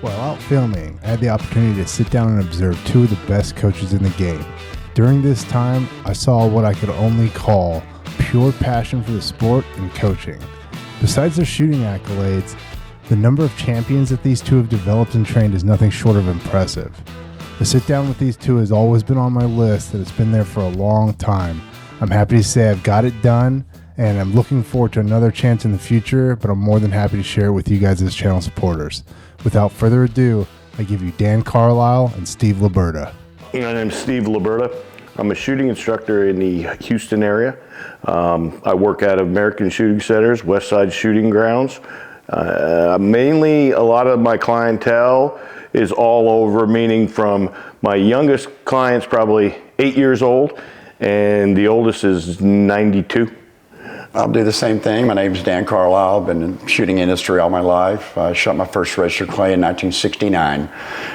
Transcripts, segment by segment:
While out filming, I had the opportunity to sit down and observe two of the best coaches in the game. During this time, I saw what I could only call pure passion for the sport and coaching. Besides their shooting accolades, the number of champions that these two have developed and trained is nothing short of impressive. The sit down with these two has always been on my list, and it's been there for a long time. I'm happy to say I've got it done, and I'm looking forward to another chance in the future, but I'm more than happy to share it with you guys as channel supporters. Without further ado, I give you Dan Carlisle and Steve Liberta. My name's Steve Liberta. I'm a shooting instructor in the Houston area. I work out of American Shooting Centers, West Side Shooting Grounds. Mainly, a lot of my clientele is all over, meaning from my youngest client's probably 8 years old, and the oldest is 92. I'll do the same thing. My name's Dan Carlisle. I've been in the shooting industry all my life. I shot my first registered clay in 1969.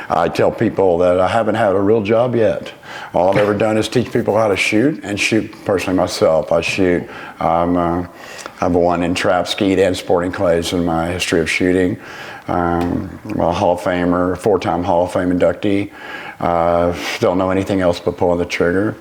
I tell people that I haven't had a real job yet. All I've ever done is teach people how to shoot and shoot personally myself. I shoot. I've won in trap, skeet, and sporting clays in my history of shooting. I'm a Hall of Famer, four-time Hall of Fame inductee. Don't know anything else but pulling the trigger.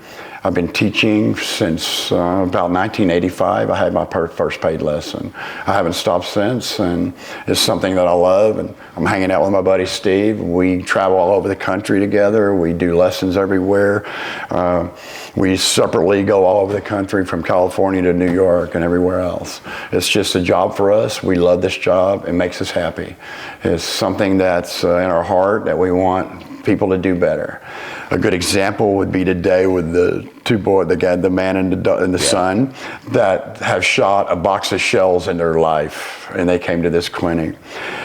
I've been teaching since about 1985. I had my first paid lesson. I haven't stopped since, and it's something that I love. And I'm hanging out with my buddy Steve. We travel all over the country together. We do lessons everywhere. We separately go all over the country, from California to New York and everywhere else. It's just a job for us. We love this job. It makes us happy. It's something that's in our heart that we want people to do better. A good example would be today with the two boys, the man and the son, that have shot a box of shells in their life, and they came to this clinic.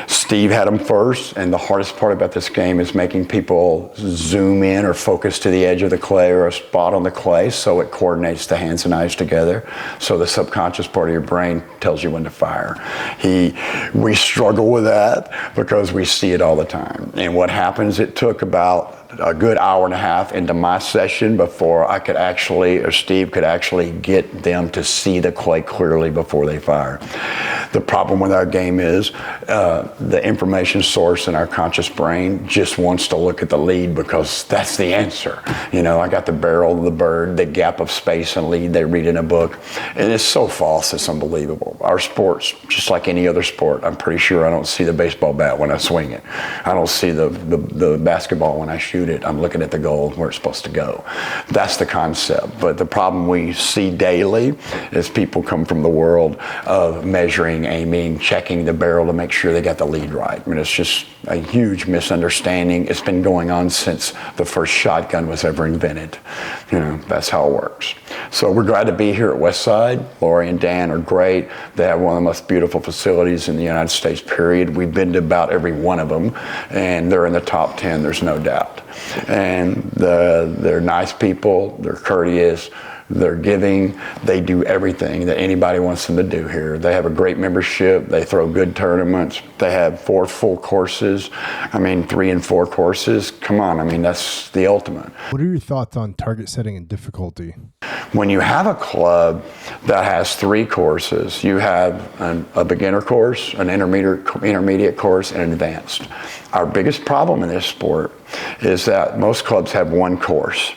Steve had them first, and the hardest part about this game is making people zoom in or focus to the edge of the clay or a spot on the clay, so it coordinates the hands and eyes together, so the subconscious part of your brain tells you when to fire. We struggle with that because we see it all the time. And what happens, it took about a good hour and a half into my session before I could actually, or Steve could actually, get them to see the clay clearly before they fire. The problem with our game is the information source in our conscious brain just wants to look at the lead because that's the answer. You know, I got the barrel of the bird, the gap of space and lead they read in a book, and it's so false, it's unbelievable. Our sport's just like any other sport. I'm pretty sure I don't see the baseball bat when I swing it. I don't see the basketball when I shoot it. I'm looking at the goal where it's supposed to go. That's the concept. But the problem we see daily is people come from the world of measuring, aiming, checking the barrel to make sure they got the lead right. I mean, it's just a huge misunderstanding. It's been going on since the first shotgun was ever invented. You know, that's how it works. So we're glad to be here at Westside. Lori and Dan are great. They have one of the most beautiful facilities in the United States, period. We've been to about every one of them, and they're in the top 10, there's no doubt. And they're nice people, they're courteous, they're giving, they do everything that anybody wants them to do here. They have a great membership, they throw good tournaments, they have 4 full courses, 3 and 4 courses. Come on, that's the ultimate. What are your thoughts on target setting and difficulty? When you have a club that has 3 courses, you have a beginner course, an intermediate course, and an advanced. Our biggest problem in this sport is that most clubs have 1 course.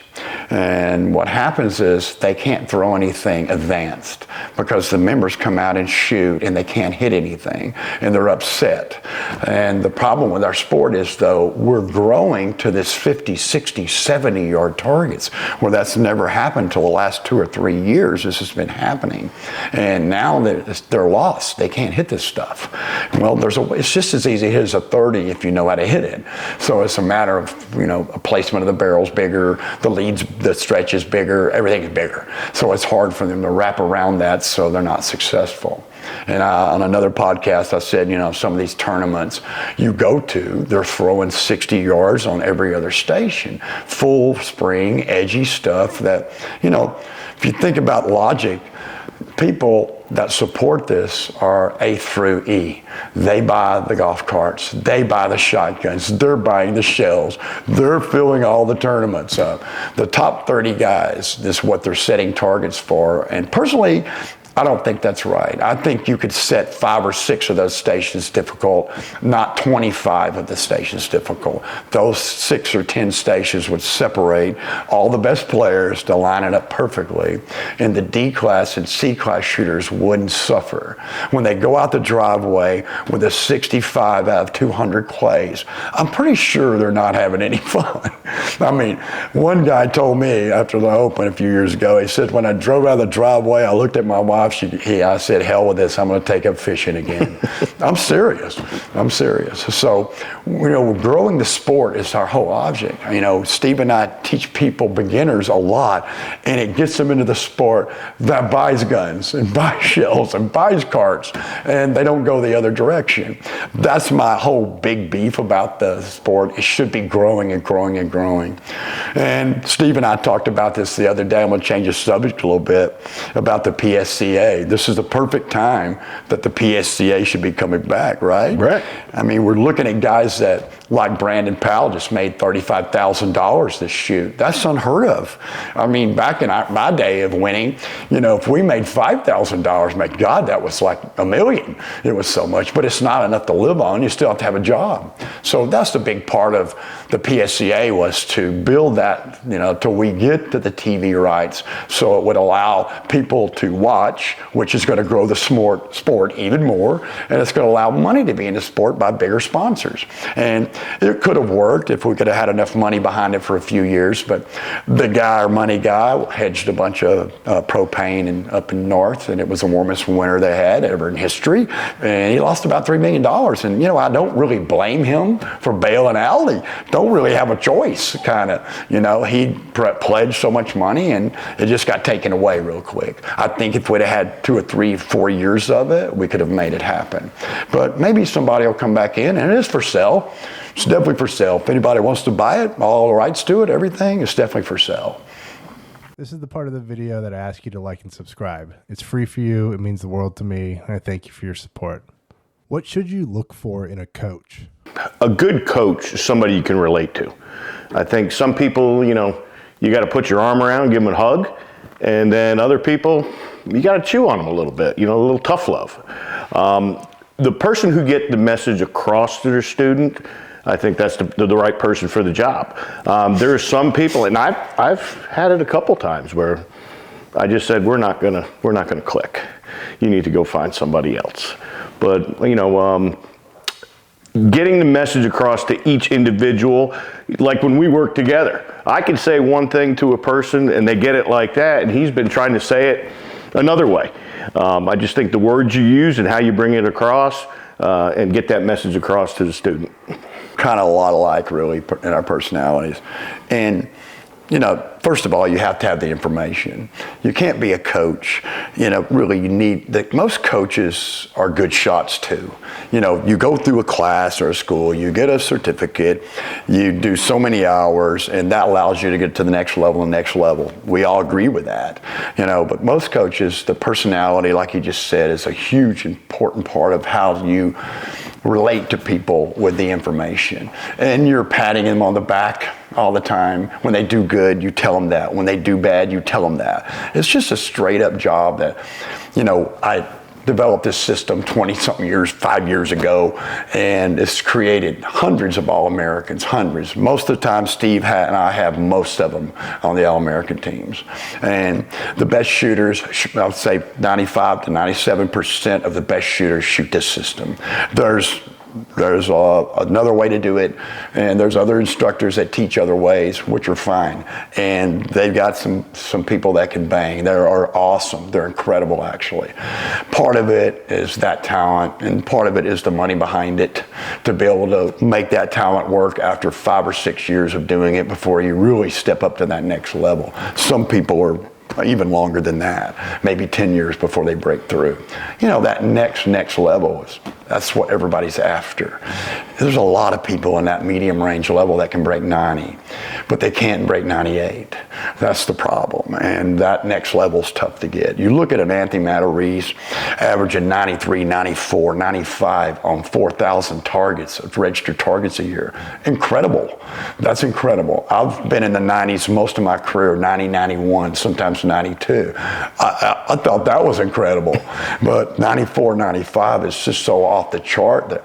And what happens is they can't throw anything advanced because the members come out and shoot and they can't hit anything and they're upset. And the problem with our sport is, though, we're growing to this 50, 60, 70 yard targets where that's never happened till the last 2 or 3 years. This has been happening. And now they're lost. They can't hit this stuff. Well, it's just as easy as a 30 if you know how to hit it. So it's a matter of, a placement of the barrel's bigger, the stretch is bigger, everything is bigger. So it's hard for them to wrap around that, so they're not successful. And on another podcast, I said, some of these tournaments you go to, they're throwing 60 yards on every other station. Full spring, edgy stuff that, if you think about logic, people that support this are A through E. They buy the golf carts, they buy the shotguns, they're buying the shells, they're filling all the tournaments up. The top 30 guys, this is what they're setting targets for. And personally, I don't think that's right. I think you could set 5 or 6 of those stations difficult, not 25 of the stations difficult. Those 6 or 10 stations would separate all the best players to line it up perfectly, and the D class and C class shooters wouldn't suffer. When they go out the driveway with a 65 out of 200 clays, I'm pretty sure they're not having any fun. I mean, one guy told me after the Open a few years ago, he said, when I drove out of the driveway, I looked at my wife, I said, hell with this, I'm going to take up fishing again. I'm serious. So, growing the sport is our whole object. Steve and I teach people, beginners, a lot, and it gets them into the sport that buys guns and buys shells and buys carts, and they don't go the other direction. That's my whole big beef about the sport. It should be growing and growing and growing. And Steve and I talked about this the other day. I'm going to change the subject a little bit about the PSCA. This is the perfect time that the PSCA should be coming back, right? Right. I mean, we're looking at guys that, like Brandon Powell, just made $35,000 this shoot. That's unheard of. I mean, back in my day of winning, if we made $5,000, my God, that was like $1 million. It was so much, but it's not enough to live on. You still have to have a job. So that's the big part of the PSCA, was to build that, till we get to the TV rights, so it would allow people to watch, which is going to grow the sport even more, and it's going to allow money to be in the sport by bigger sponsors. And it could have worked if we could have had enough money behind it for a few years, but the guy, our money guy, hedged a bunch of propane up in north, and it was the warmest winter they had ever in history, and he lost about $3 million. And I don't really blame him for bailing out. He don't really have a choice, kind of. He pledged so much money, and it just got taken away real quick. I think if we'd have had 2 or 3, 4 years of it, we could have made it happen. But maybe somebody will come back in, and it is for sale. It's definitely for sale. If anybody wants to buy it, all the rights to it, everything, it's definitely for sale. This is the part of the video that I ask you to like and subscribe. It's free for you. It means the world to me, and I thank you for your support. What should you look for in a coach? A good coach is somebody you can relate to. I think some people, you got to put your arm around, give them a hug, and then other people, you got to chew on them a little bit, a little tough love. The person who gets the message across to their student, I think that's the right person for the job. There are some people, and I've had it a couple times where I just said, we're not gonna click. You need to go find somebody else. But getting the message across to each individual, like when we work together, I can say one thing to a person and they get it like that, and he's been trying to say it another way. I just think the words you use and how you bring it across and get that message across to the student. Kind of a lot alike, really, in our personalities. And first of all, you have to have the information. You can't be a coach. Really, you need most coaches are good shots too. You go through a class or a school, you get a certificate, you do so many hours, and that allows you to get to the next level and next level. We all agree with that. But most coaches, the personality, like you just said, is a huge, important part of how you relate to people with the information. And you're patting them on the back all the time. When they do good, you tell them that. When they do bad, you tell them that. It's just a straight up job that, I developed this system 20-something years, 5 years ago, and it's created hundreds of All-Americans, hundreds. Most of the time, Steve and I have most of them on the All-American teams. And the best shooters, I would say 95 to 97% of the best shooters shoot this system. There's another way to do it, and there's other instructors that teach other ways, which are fine. And they've got some people that can bang. They are awesome. They're incredible, actually. Part of it is that talent, and part of it is the money behind it, to be able to make that talent work after 5 or 6 years of doing it before you really step up to that next level. Some people are even longer than that, maybe 10 years before they break through. That next level that's what everybody's after. There's a lot of people in that medium range level that can break 90, but they can't break 98. That's the problem, and that next level's tough to get. You look at an Anthony Matarese averaging 93, 94, 95 on 4,000 targets, registered targets a year. Incredible. That's incredible. I've been in the 90s most of my career, 90, 91, sometimes times 92. I thought that was incredible. But 94, 95 is just so off the chart that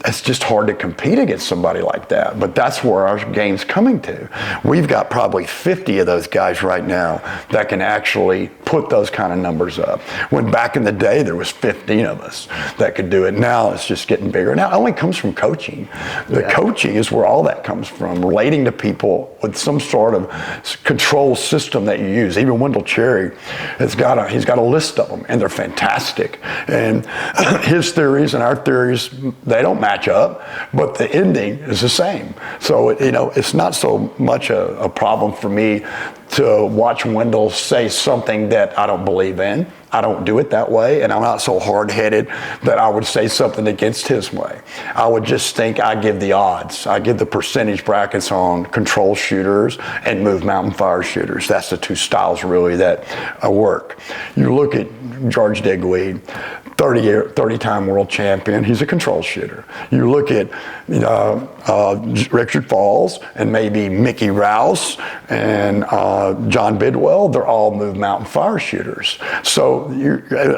it's just hard to compete against somebody like that. But that's where our game's coming to. We've got probably 50 of those guys right now that can actually put those kind of numbers up. When back in the day, there was 15 of us that could do it. Now it's just getting bigger. Now it only comes from coaching. The coaching is where all that comes from, relating to people with some sort of control system that you use. Even Wendell Cherry he's got a list of them, and they're fantastic. And his theories and our theories, they don't match up, but the ending is the same. So, it's not so much a problem for me to watch Wendell say something that I don't believe in. I don't do it that way, and I'm not so hard-headed that I would say something against his way. I would just think I give the odds. I give the percentage brackets on control shooters and move mountain fire shooters. That's the two styles really that work. You look at George Digweed, 30-time world champion. He's a control shooter. You look at Richard Falls and maybe Mickey Rouse and John Bidwell. They're all move mountain fire shooters. So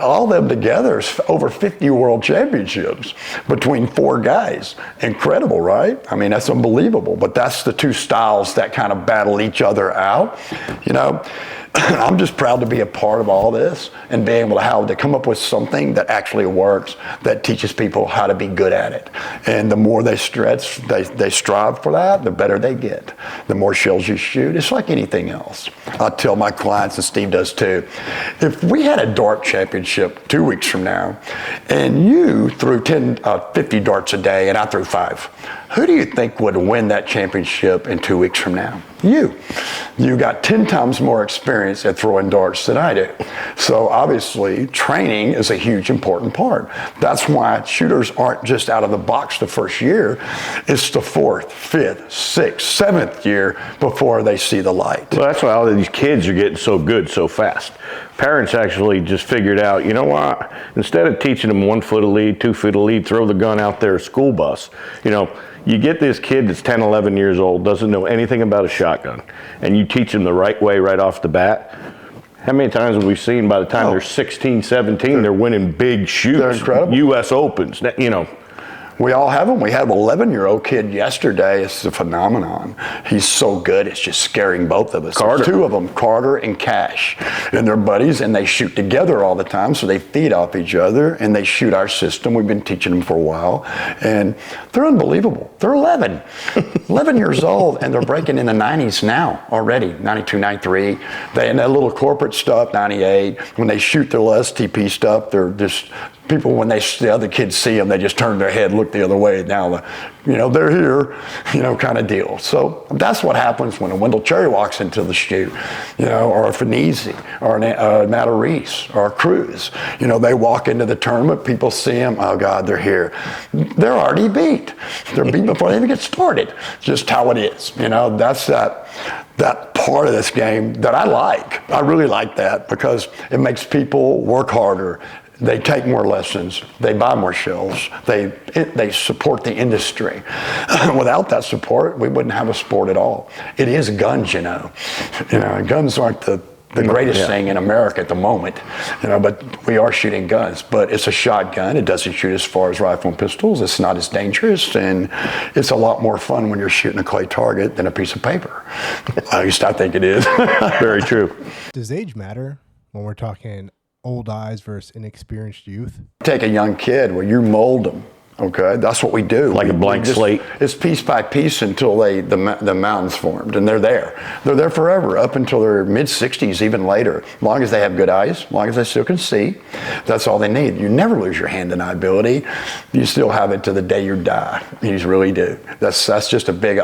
all of them together is over 50 world championships between four guys. Incredible, right? I mean, that's unbelievable. But that's the two styles that kind of battle each other out. I'm just proud to be a part of all this and being able to come up with something that actually works, that teaches people how to be good at it. And the more they stretch, they strive for that, the better they get. The more shells you shoot, it's like anything else. I tell my clients, and Steve does too, if we had a dart championship 2 weeks from now, and you threw 50 darts a day and I threw 5, who do you think would win that championship in 2 weeks from now? You. You got 10 times more experience at throwing darts than I do. So obviously, training is a huge important part. That's why shooters aren't just out of the box the first year. It's the 4th, 5th, 6th, 7th year before they see the light. Well, that's why all of these kids are getting so good so fast. Parents actually just figured out, you know what, instead of teaching them 1 foot of lead, 2 foot of lead, throw the gun out there, school bus. You get this kid that's 10, 11 years old, doesn't know anything about a shotgun, and you teach them the right way right off the bat. How many times have we seen by the time they're 16, 17, they're winning big shoots, they're incredible. US Opens, We all have them. We have an 11-year-old kid yesterday. It's a phenomenon. He's so good, it's just scaring both of us. Carter. There's 2 of them, Carter and Cash. And they're buddies, and they shoot together all the time, so they feed off each other, and they shoot our system. We've been teaching them for a while, and they're unbelievable. They're 11. 11 years old, and they're breaking in the 90s now already, 92, 93. And that little corporate stuff, 98. When they shoot their little STP stuff, they're just... People, when the other kids see them, they just turn their head, look the other way. Now, they're here, kind of deal. So that's what happens when a Wendell Cherry walks into the shoot, or a Finese, or a Matarese, or a Cruz. They walk into the tournament, people see them, oh God, they're here. They're already beat. They're beat before they even get started. Just how it is. That's that part of this game that I like. I really like that because it makes people work harder. They take more lessons. They buy more shells. They support the industry. Without that support, we wouldn't have a sport at all. It is guns, Guns aren't the greatest thing in America at the moment, but we are shooting guns. But it's a shotgun. It doesn't shoot as far as rifle and pistols. It's not as dangerous, and it's a lot more fun when you're shooting a clay target than a piece of paper. At least I think it is. Very true. Does age matter when we're talking old eyes versus inexperienced youth? Take a young kid where you mold them. Okay, that's what we do. Like a blank slate. It's piece by piece until the mountain's formed, and they're there. They're there forever, up until their mid-60s, even later. As long as they have good eyes, as long as they still can see, that's all they need. You never lose your hand and eye ability. You still have it to the day you die. You really do. That's just a big,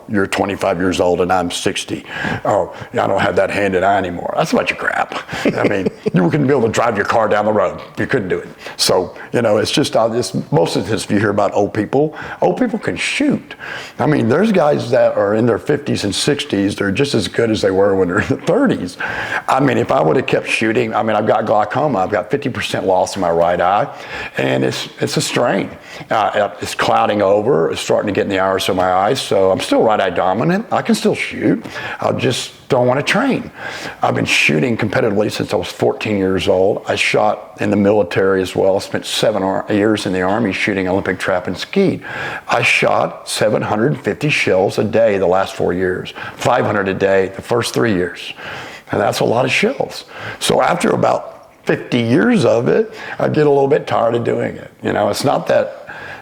you're 25 years old and I'm 60. Oh, I don't have that hand and eye anymore. That's a bunch of crap. I mean, you couldn't be able to drive your car down the road. You couldn't do it. So, it's just most of this instance, if you hear about old people can shoot. I mean, there's guys that are in their 50s and 60s, they're just as good as they were when they're in the 30s. I mean, if I would have kept shooting, I mean, I've got glaucoma, I've got 50% loss in my right eye, and it's a strain. It's clouding over, it's starting to get in the iris of my eyes, so I'm still right eye dominant. I can still shoot. I just don't want to train. I've been shooting competitively since I was 14 years old. I shot in the military as well. I spent 7 years in the Army shooting Olympic trap and skeet. I shot 750 shells a day the last 4 years, 500 a day the first 3 years. And that's a lot of shells. So after about 50 years of it, I get a little bit tired of doing it. You know, it's not that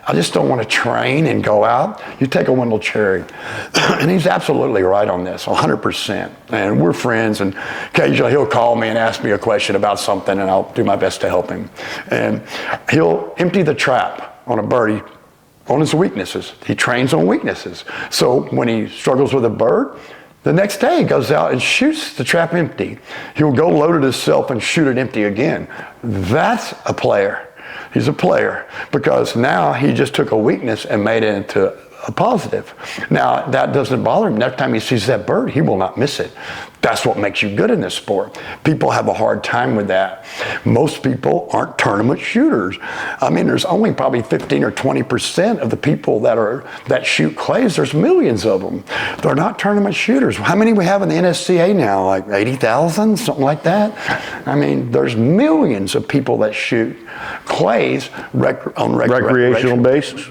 I just don't want to train and go out. You take a Wendell Cherry, and he's absolutely right on this, 100%. And we're friends, and occasionally he'll call me and ask me a question about something, and I'll do my best to help him. And he'll empty the trap on a birdie on his weaknesses. He trains on weaknesses. So when he struggles with a bird, the next day he goes out and shoots the trap empty. He'll go load it himself and shoot it empty again. That's a player. He's a player because now he just took a weakness and made it into a positive. Now, that doesn't bother him. Next time he sees that bird, he will not miss it. That's what makes you good in this sport. People have a hard time with that. Most people aren't tournament shooters. I mean, there's only probably 15 or 20% of the people that shoot clays. There's millions of them. They're not tournament shooters. How many we have in the NSCA now? Like 80,000, something like that? I mean, there's millions of people that shoot clays on recreational basis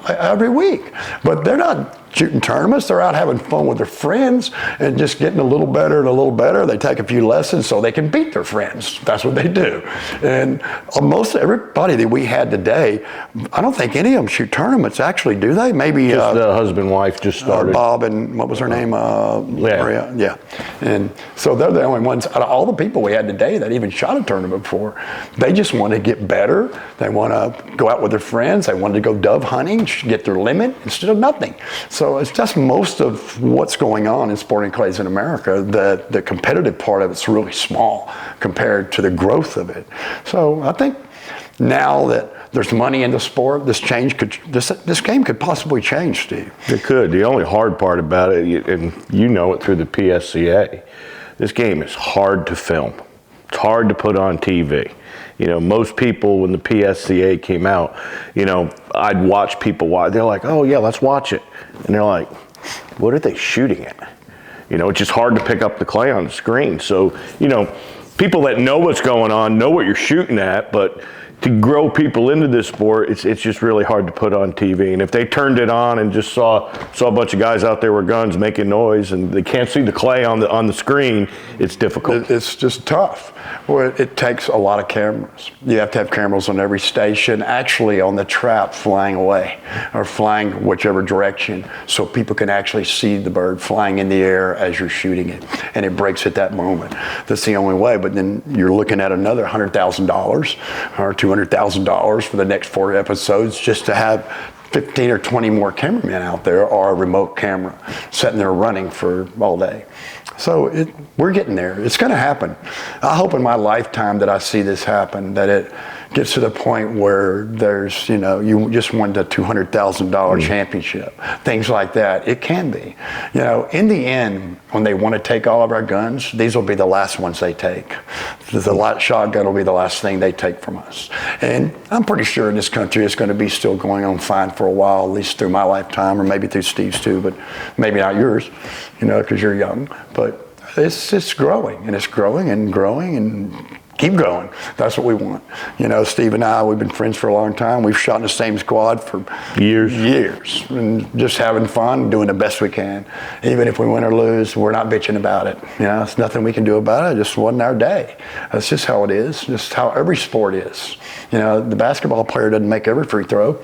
every week. But they're not shooting tournaments. They're out having fun with their friends and just getting a little better and a little better. They take a few lessons so they can beat their friends. That's what they do. And most everybody that we had today, I don't think any of them shoot tournaments, actually, do they? Maybe just the husband and wife just started. Bob and what was her name? Maria. Yeah. And so they're the only ones out of all the people we had today that even shot a tournament before. They just want to get better. They want to go out with their friends. They want to go dove hunting, get their limit instead of nothing. So it's just most of what's going on in sporting clays in America. The competitive part of it's really small compared to the growth of it. So I think now that there's money in the sport, this game could possibly change, Steve. It could. The only hard part about it, and you know it through the PSCA, this game is hard to film. It's hard to put on TV. You know, most people, when the PSCA came out, you know, I'd watch people watch. They're like, oh, yeah, let's watch it. And they're like, what are they shooting at? You know, it's just hard to pick up the clay on the screen. So, you know, people that know what's going on know what you're shooting at, but to grow people into this sport, it's just really hard to put on TV. And if they turned it on and just saw a bunch of guys out there with guns making noise and they can't see the clay on the screen, it's difficult. It's just tough. Well, it takes a lot of cameras. You have to have cameras on every station, actually on the trap flying away or flying whichever direction, so people can actually see the bird flying in the air as you're shooting it, and it breaks at that moment. That's the only way. But then you're looking at another $100,000 or $200,000 for the next 4 episodes just to have 15 or 20 more cameramen out there or a remote camera sitting there running for all day. So we're getting there. It's going to happen. I hope in my lifetime that I see this happen, that it gets to the point where there's, you know, you just won the $200,000 championship, things like that. It can be. You know, in the end, when they want to take all of our guns, these will be the last ones they take. The shotgun will be the last thing they take from us. And I'm pretty sure in this country it's going to be still going on fine for a while, at least through my lifetime, or maybe through Steve's too, but maybe not yours, you know, because you're young. But it's growing, and it's growing and growing and keep growing. That's what we want. You know, Steve and I, we've been friends for a long time. We've shot in the same squad for years, and just having fun, doing the best we can. Even if we win or lose, we're not bitching about it. You know, it's nothing we can do about it. It just wasn't our day. That's just how it is. Just how every sport is. You know, the basketball player doesn't make every free throw.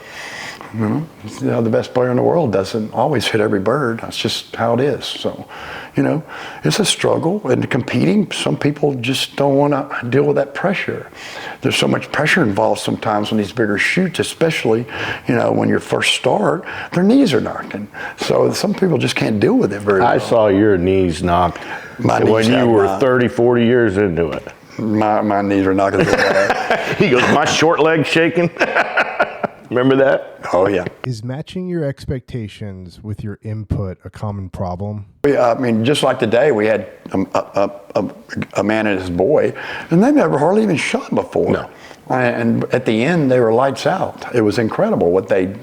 You know, the best player in the world doesn't always hit every bird. That's just how it is. So, you know, it's a struggle. And competing, some people just don't want to deal with that pressure. There's so much pressure involved sometimes on these bigger shoots, especially, you know, when you first start, their knees are knocking. So some people just can't deal with it very well. I saw your knees knock when you were 30, 40 years into it. My knees are knocking. He goes, my short leg shaking. Remember that? Oh, yeah. Is matching your expectations with your input a common problem? I mean, just like today, we had a man and his boy, and they never hardly even shot before. No. And at the end, they were lights out. It was incredible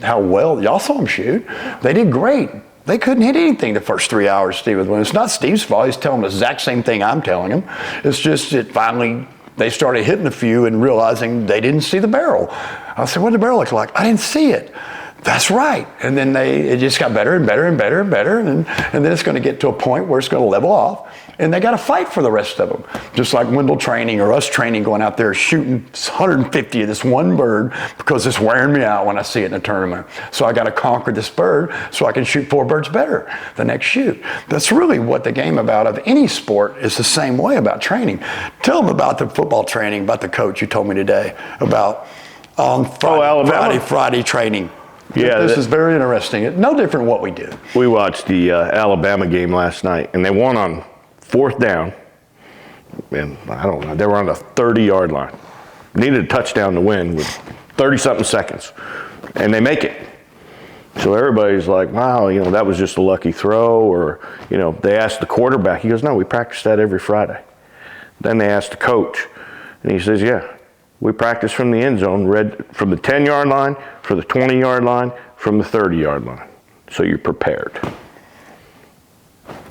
how well, y'all saw them shoot. They did great. They couldn't hit anything the first 3 hours Steve was winning. It's not Steve's fault. He's telling the exact same thing I'm telling him. It's just that finally they started hitting a few and realizing they didn't see the barrel. I said, what did the barrel look like? I didn't see it. That's right. And then it just got better and better and better and better. And then it's going to get to a point where it's going to level off. And they got to fight for the rest of them. Just like Wendell training or us training, going out there shooting 150 of this one bird because it's wearing me out when I see it in a tournament. So I got to conquer this bird so I can shoot 4 birds better the next shoot. That's really what the game about of any sport is the same way about training. Tell them about the football training, about the coach you told me today about on Friday training. Yeah, this is very interesting. It's no different what we do. We watched the Alabama game last night, and they won on 4th down. And I don't know, they were on the 30-yard line. Needed a touchdown to win with 30-something seconds, and they make it. So everybody's like, wow, that was just a lucky throw, or, they asked the quarterback. He goes, no, we practice that every Friday. Then they asked the coach, and he says, yeah, we practice from the end zone, read from the 10-yard line, from the 20-yard line, from the 30-yard line. So you're prepared.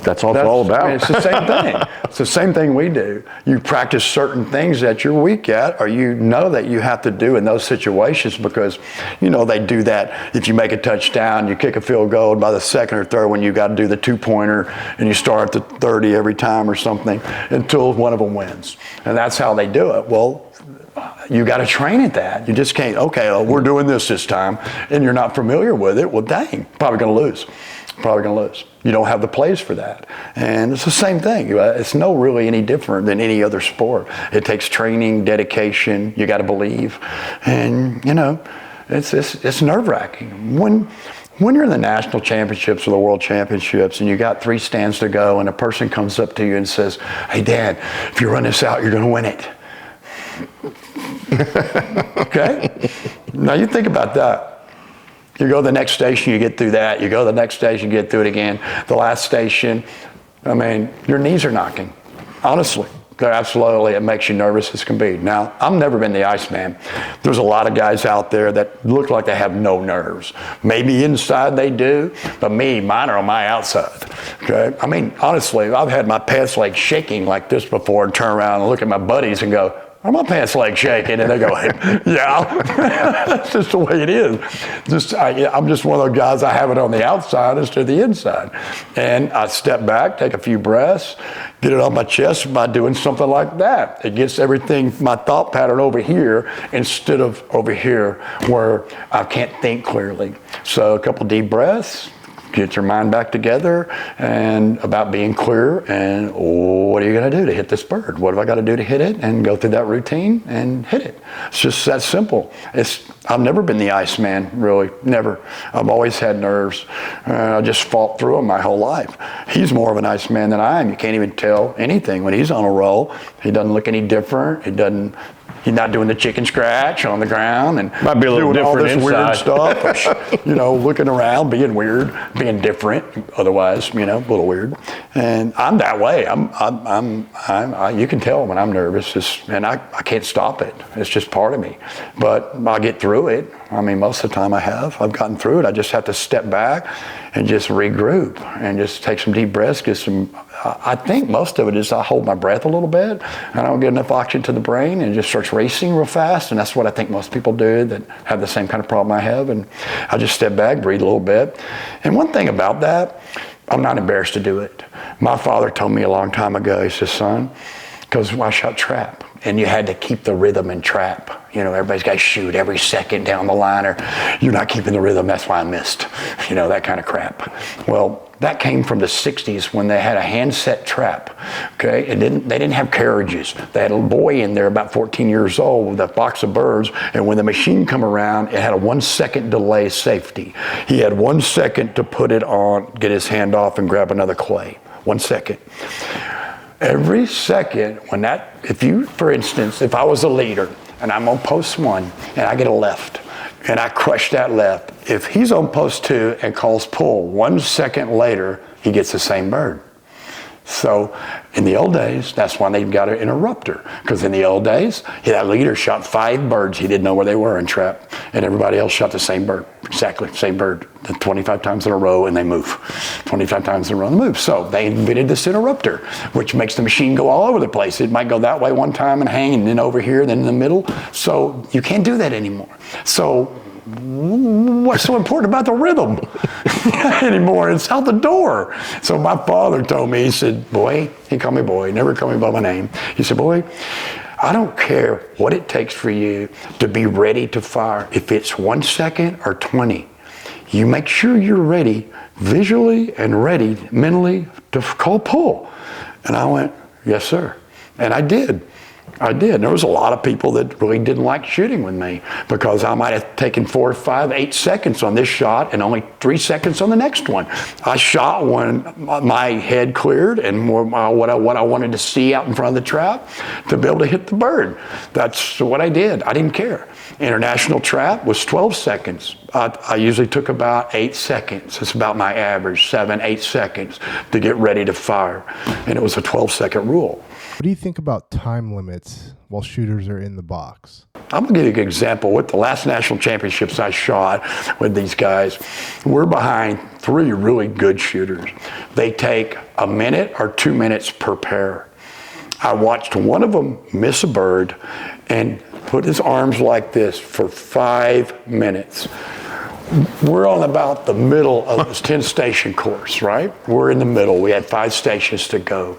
That's all it's all about. I mean, it's the same thing. It's the same thing we do. You practice certain things that you're weak at, or you know that you have to do in those situations because, they do that. If you make a touchdown, you kick a field goal, by the second or third one, you got to do the 2-pointer, and you start at the 30 every time or something until one of them wins. And that's how they do it. Well, you got to train at that. You just can't, we're doing this time, and you're not familiar with it. Well, dang, probably going to lose. You don't have the plays for that. And it's the same thing. It's really any different than any other sport. It takes training, dedication, you got to believe. And, it's nerve-wracking. When you're in the national championships or the world championships and you got 3 stands to go and a person comes up to you and says, hey, Dad, if you run this out, you're going to win it. Okay? Now you think about that. You go to the next station, you get through that. You go to the next station, you get through it again. The last station, your knees are knocking. Honestly, absolutely, it makes you nervous as can be. Now, I've never been the Iceman. There's a lot of guys out there that look like they have no nerves. Maybe inside they do, but mine are on my outside. Okay? Honestly, I've had my pants legs shaking like this before and turn around and look at my buddies and go, are my pants legs shaking? And they go, yeah. That's just the way it is. I'm just one of those guys, I have it on the outside instead of the inside. And I step back, take a few breaths, get it on my chest by doing something like that. It gets everything, my thought pattern over here instead of over here where I can't think clearly. So a couple deep breaths. Get your mind back together and about being clear and what are you going to do to hit this bird? What have I got to do to hit it? And go through that routine and hit it. It's just that simple. I've never been the Iceman, really, never. I've always had nerves. I just fought through them my whole life. He's more of an Iceman than I am. You can't even tell anything when he's on a roll. He doesn't look any different. He's not doing the chicken scratch on the ground and might be a little doing all this inside. weird stuff. Looking around, being weird, being different. Otherwise, a little weird. And I'm that way. You can tell when I'm nervous, and I can't stop it. It's just part of me. But I get through it. Most of the time I've gotten through it. I just have to step back and just regroup and just take some deep breaths, I think most of it is I hold my breath a little bit. I don't get enough oxygen to the brain and it just starts racing real fast. And that's what I think most people do that have the same kind of problem I have. And I just step back, breathe a little bit. And one thing about that, I'm not embarrassed to do it. My father told me a long time ago, he says, son, because I shot trap. And you had to keep the rhythm in trap. Everybody's got to shoot every second down the line or you're not keeping the rhythm, that's why I missed. That kind of crap. Well, that came from the 60s when they had a handset trap, okay? They didn't have carriages. They had a boy in there about 14 years old with a box of birds, and when the machine come around, it had a 1-second delay safety. He had 1 second to put it on, get his hand off, and grab another clay. 1 second. Every second, for instance, if I was a leader, and I'm on post 1, and I get a left, and I crushed that left. If he's on post 2 and calls pull, 1 second later, he gets the same bird. So in the old days, that's why they got an interrupter. Because in the old days, that leader shot 5 birds. He didn't know where they were in trap. And everybody else shot the same bird, exactly same bird, 25 times in a row, and they move. 25 times in a row and they move. So they invented this interrupter, which makes the machine go all over the place. It might go that way one time and hang, and then over here, then in the middle. So you can't do that anymore. So what's so important about the rhythm anymore? It's out the door. So my father told me, he said, boy, he called me boy, never called me by my name. He said, boy, I don't care what it takes for you to be ready to fire. If it's 1 second or 20, you make sure you're ready visually and ready mentally to call pull. And I went, yes, sir. And I did. I did. There was a lot of people that really didn't like shooting with me because I might have taken 4, 5, 8 seconds on this shot and only 3 seconds on the next one. I shot when my head cleared and more what I wanted to see out in front of the trap to be able to hit the bird. That's what I did. I didn't care. International trap was 12 seconds. I usually took about 8 seconds. It's about my average, 7, 8 seconds to get ready to fire. And it was a 12-second rule. What do you think about time limits while shooters are in the box? I'm going to give you an example. With the last national championships I shot with these guys, we're behind 3 really good shooters. They take 1 minute or 2 minutes per pair. I watched one of them miss a bird and put his arms like this for 5 minutes. We're on about the middle of this 10-station course, right? We're in the middle. We had 5 stations to go.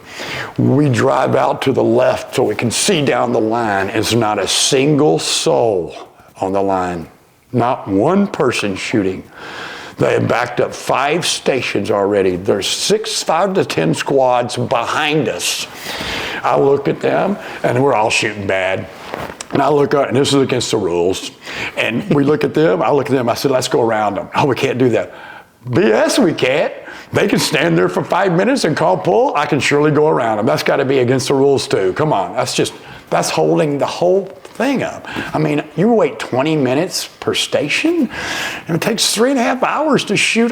We drive out to the left so we can see down the line. There's not a single soul on the line. Not one person shooting. They have backed up 5 stations already. There's 5 to 10 squads behind us. I look at them, and we're all shooting bad. And I look up, and this is against the rules. And we look at them, I said, let's go around them. Oh, we can't do that. BS, we can't. They can stand there for 5 minutes and call pull. I can surely go around them. That's got to be against the rules too. Come on, that's holding the whole thing up. I mean, you wait 20 minutes per station, and it takes 3.5 hours to shoot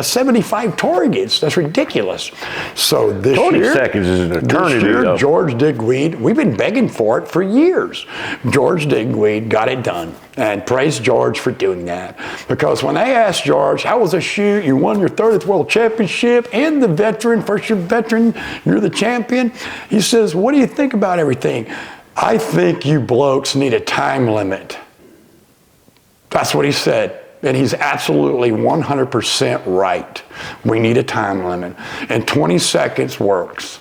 75 targets. That's ridiculous. So this 20 seconds is an eternity, this year, though. George Digweed, we've been begging for it for years. George Digweed got it done. And praise George for doing that. Because when they asked George, how was the shoot? You won your 30th World Championship and the veteran, first year veteran, you're the champion. He says, what do you think about everything? I think you blokes need a time limit. That's what he said. And he's absolutely 100% right. We need a time limit. And 20 seconds works.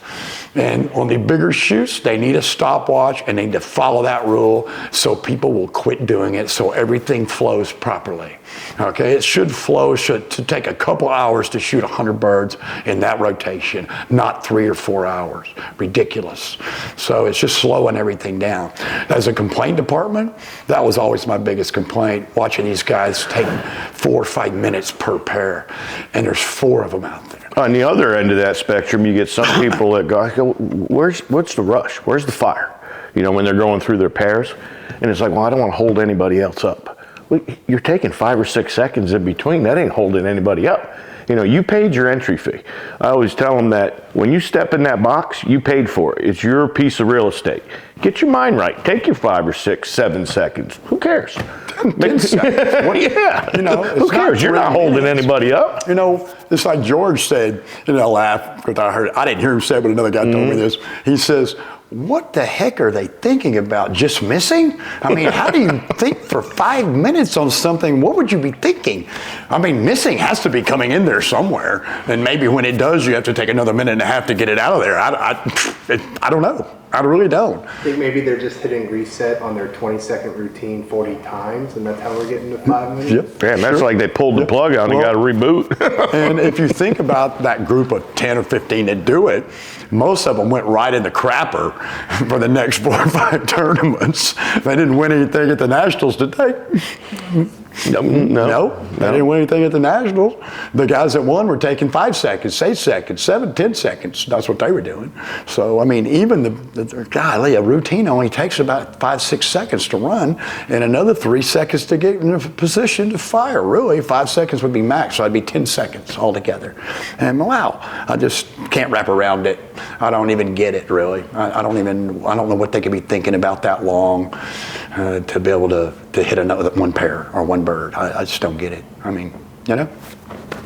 And on the bigger shoots, they need a stopwatch and they need to follow that rule so people will quit doing it so everything flows properly. Okay, it should flow, to take a couple hours to shoot 100 birds in that rotation, not 3 or 4 hours. Ridiculous. So it's just slowing everything down. As a complaint department, that was always my biggest complaint, watching these guys take 4 or 5 minutes per pair. And there's 4 of them out there. On the other end of that spectrum, you get some people that go, what's the rush? Where's the fire? You know, when they're going through their pairs. And it's like, well, I don't want to hold anybody else up. Well, you're taking 5 or 6 seconds in between. That ain't holding anybody up. You know, you paid your entry fee. I always tell them that when you step in that box, you paid for it. It's your piece of real estate. Get your mind right. Take your 5 or 6, 7 seconds. Who cares? 10 seconds. What, yeah. You know, who cares? You're not holding anybody up. You know, it's like George said, and I laughed because I didn't hear him say it, but another guy told me this. He says, what the heck are they thinking about? Just missing? I mean, how do you think for 5 minutes on something? What would you be thinking? I mean, missing has to be coming in there somewhere. And maybe when it does, you have to take another minute and a half to get it out of there. I don't know. I really don't. I think maybe they're just hitting reset on their 20-second routine 40 times, and that's how we're getting to 5 minutes. Yep. Man, that's like they pulled the plug out and got to reboot. And if you think about that group of 10 or 15 that do it, most of them went right in the crapper for the next 4 or 5 tournaments. They didn't win anything at the Nationals, did they? No, they didn't win anything at the Nationals. The guys that won were taking 5 seconds, 8 seconds, 7, 10 seconds. That's what they were doing. So, I mean, even golly, a routine only takes about 5, 6 seconds to run and another 3 seconds to get in a position to fire. Really, 5 seconds would be max, so I'd be 10 seconds altogether. And wow, I just can't wrap around it. I don't even get it, really. I don't know what they could be thinking about that long to be able to hit another one pair or one bird. I just don't get it. I mean,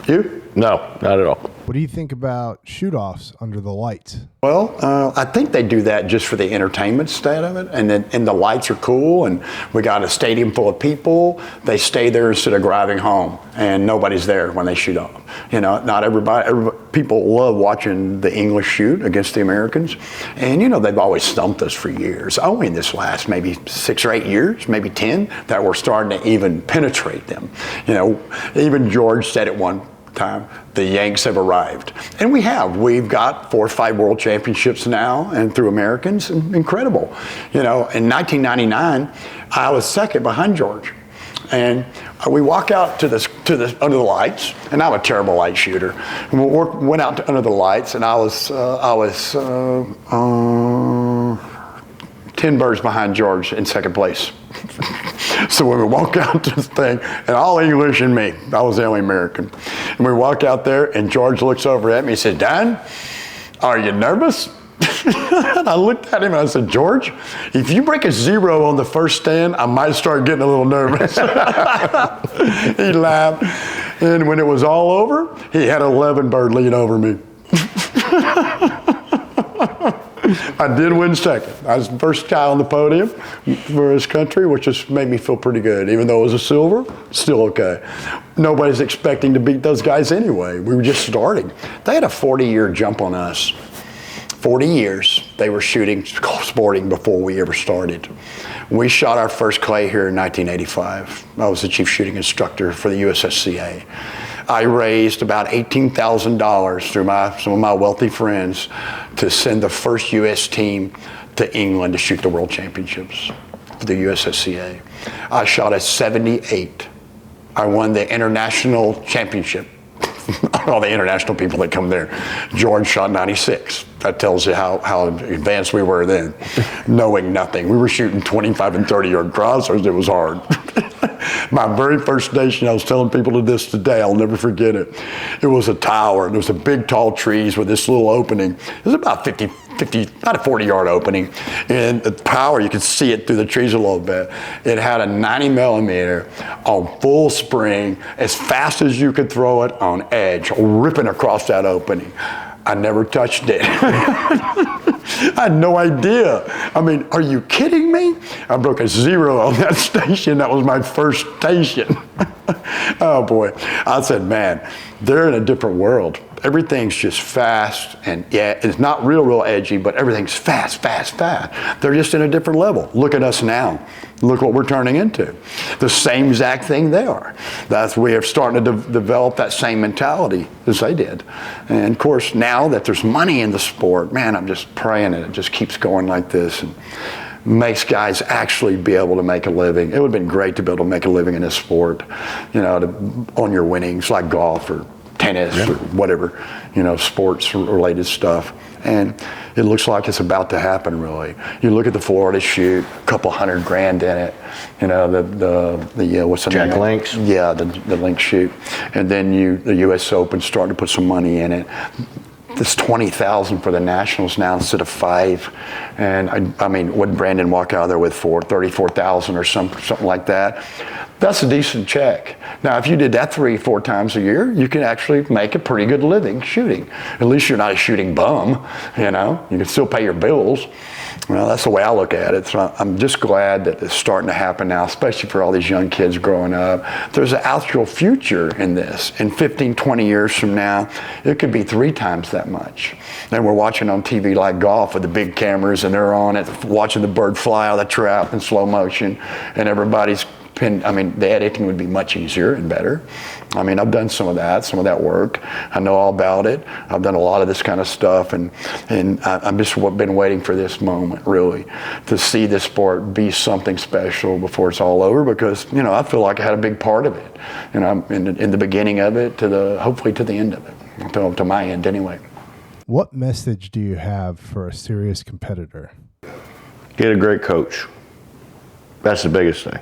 you? No, not at all. What do you think about shoot-offs under the lights? Well, I think they do that just for the entertainment side of it, and the lights are cool, and we got a stadium full of people. They stay there instead of driving home, and nobody's there when they shoot off. Not everybody. People love watching the English shoot against the Americans, and they've always stumped us for years. Only in this last maybe 6 or 8 years, maybe 10, that we're starting to even penetrate them. Even George said at one time, the Yanks have arrived. And we have. We've got 4 or 5 world championships now, and through Americans, incredible. In 1999, I was second behind George. And we walk out to this under the lights, and I'm a terrible light shooter. And we went out under the lights, and I was 10 birds behind George in second place. So when we walk out to this thing, and all English and me, I was the only American. And we walk out there, and George looks over at me and said, "Dan, are you nervous?" And I looked at him and I said, "George, if you break a 0 on the first stand, I might start getting a little nervous." He laughed. And when it was all over, he had 11 bird lead over me. I did win second. I was the first guy on the podium for his country, which just made me feel pretty good. Even though it was a silver, still okay. Nobody's expecting to beat those guys anyway. We were just starting. They had a 40-year jump on us. 40 years they were shooting, sporting before we ever started. We shot our first clay here in 1985. I was the chief shooting instructor for the USSCA. I raised about $18,000 through some of my wealthy friends to send the first U.S. team to England to shoot the World Championships for the USSCA. I shot a 78. I won the international championship. All the international people that come there. George shot 96. That tells you how advanced we were then, knowing nothing. We were shooting 25 and 30-yard crossers. It was hard. My very first station, I was telling people this today, I'll never forget it. It was a tower. There was a big, tall trees with this little opening. It was about 50, about a 40-yard opening. And the power, you could see it through the trees a little bit. It had a 90 millimeter on full spring, as fast as you could throw it on edge, ripping across that opening. I never touched it. I had no idea. I mean, are you kidding me? I broke a 0 on that station. That was my first station. Oh boy. I said, man, they're in a different world. Everything's just fast, and yeah, it's not real edgy, but everything's fast. They're just in a different level. Look at us now. Look what we're turning into. The same exact thing they are. We are starting to develop that same mentality as they did. And of course, now that there's money in the sport, man, I'm just praying that it just keeps going like this and makes guys actually be able to make a living. It would have been great to be able to make a living in this sport, on your winnings, like golf or tennis or whatever, sports related stuff. And it looks like it's about to happen, really. You look at the Florida shoot, a couple $100,000 in it. What's the name? Jack Links. Yeah, the Link shoot. And then the US Open starting to put some money in it. There's 20,000 for the Nationals now instead of 5. And I mean, wouldn't Brandon walk out there with 34,000 or something like that? That's a decent check. Now, if you did that 3-4 times a year, you can actually make a pretty good living shooting. At least you're not a shooting bum, You can still pay your bills. Well, that's the way I look at it. So I'm just glad that it's starting to happen now, especially for all these young kids growing up. There's an actual future in this. In 15, 20 years from now, it could be 3 times that much. And we're watching on TV like golf with the big cameras, and they're on it, watching the bird fly out of the trap in slow motion, and everybody's I mean, the editing would be much easier and better. I mean, I've done some of that work. I know all about it. I've done a lot of this kind of stuff, and I'm just been waiting for this moment, really, to see this sport be something special before it's all over, because, you know, I feel like I had a big part of it. You know, in the beginning of it hopefully to the end of it, to my end anyway. What message do you have for a serious competitor? Get a great coach. That's the biggest thing.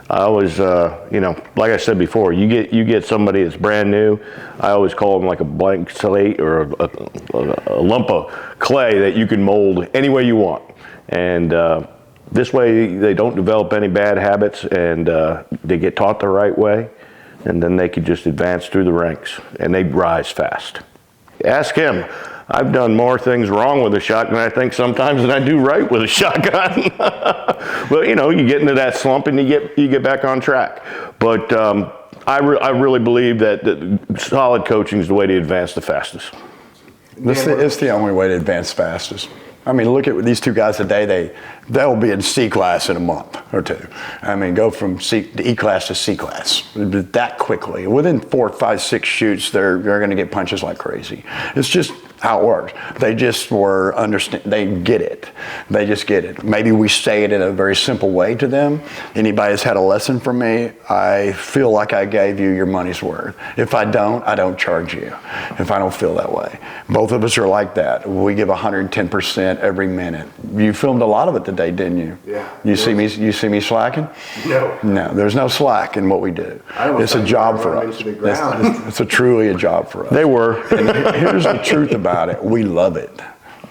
I always, you know, like I said before, you get somebody that's brand new. I always call them like a blank slate or a lump of clay that you can mold any way you want. And this way they don't develop any bad habits, and they get taught the right way, and then they can just advance through the ranks, and they rise fast. Ask him. I've done more things wrong with a shotgun, I think, sometimes than I do right with a shotgun. But, you know, you get into that slump and you get back on track. But I really believe that solid coaching is the way to advance the fastest. It's the only way to advance fastest. I mean, look at these two guys today. They'll be in C class in a month or two. I mean, go from E class to C class that quickly. Within 4, 5, 6 shoots, they're going to get punches like crazy. It's just how it works. They just they get it. They just get it. Maybe we say it in a very simple way to them. Anybody that's had a lesson from me, I feel like I gave you your money's worth. If I don't charge you, if I don't feel that way. Both of us are like that. We give 110% every minute. You filmed a lot of it today, didn't you? Yeah. You see me slacking? No. No, there's no slack in what we do. It's a job for us. It's truly a job for us. They were. And here's the truth about it. We love it.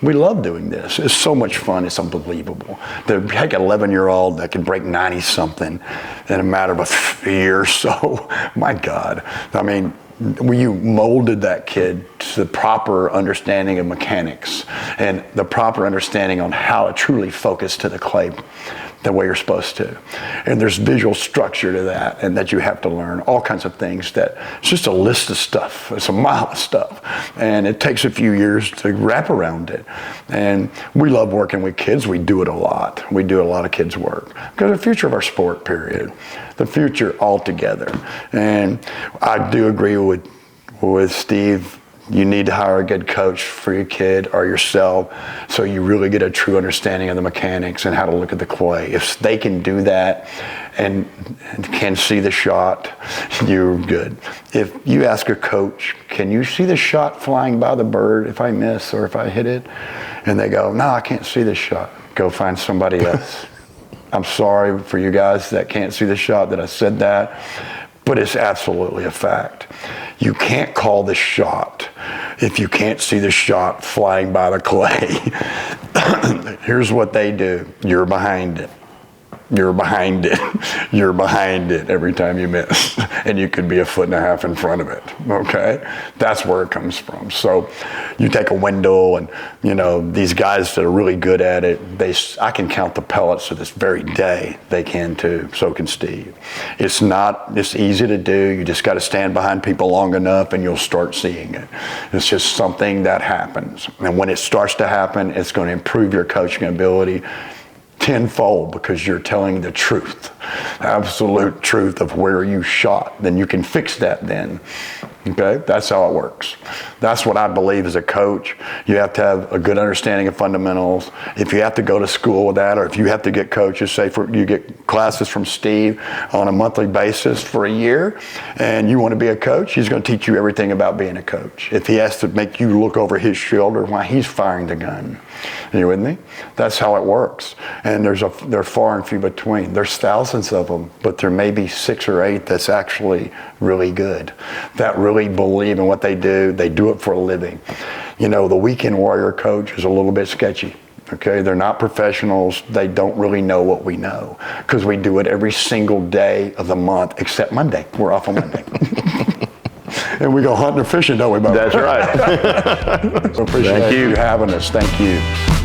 We love doing this. It's so much fun. It's unbelievable. The heck, 11-year-old that can break 90-something in a matter of a year or so. My God. I mean, you molded that kid to the proper understanding of mechanics and the proper understanding on how to truly focus to the clay the way you're supposed to. And there's visual structure to that, and that you have to learn all kinds of things. That it's just a list of stuff. It's a mile of stuff, and it takes a few years to wrap around it. And we love working with kids. We do it a lot. We do a lot of kids work because the future of our sport, period, the future altogether. And I do agree with Steve. You need to hire a good coach for your kid or yourself, so you really get a true understanding of the mechanics and how to look at the clay. If they can do that and can see the shot, you're good. If you ask a coach, can you see the shot flying by the bird if I miss or if I hit it? And they go, no, I can't see the shot. Go find somebody else. I'm sorry for you guys that can't see the shot that I said that, but it's absolutely a fact. You can't call the shot if you can't see the shot flying by the clay. Here's what they do. You're behind it. You're behind it. You're behind it every time you miss. And you could be 1.5 feet in front of it, okay? That's where it comes from. So you take a window, and, you know, these guys that are really good at it, I can count the pellets to this very day. They can too, so can Steve. It's easy to do. You just got to stand behind people long enough and you'll start seeing it. It's just something that happens. And when it starts to happen, it's going to improve your coaching ability tenfold, because you're telling the truth, absolute truth of where you shot. Then you can fix that then. Okay, that's how it works. That's what I believe as a coach. You have to have a good understanding of fundamentals. If you have to go to school with that, or if you have to get coaches, say you get classes from Steve on a monthly basis for a year, and you want to be a coach, he's going to teach you everything about being a coach. If he has to make you look over his shoulder while he's firing the gun. Are you with me? That's how it works. And they're far and few between. There's thousands of them, but there may be 6 or 8 that's actually really good, that really believe in what they do. They do it for a living. You know, the weekend warrior coach is a little bit sketchy. Okay, they're not professionals. They don't really know what we know, because we do it every single day of the month except Monday. We're off on Monday. And we go hunting or fishing, don't we, Bob? That's right. So appreciate you having us. Thank you.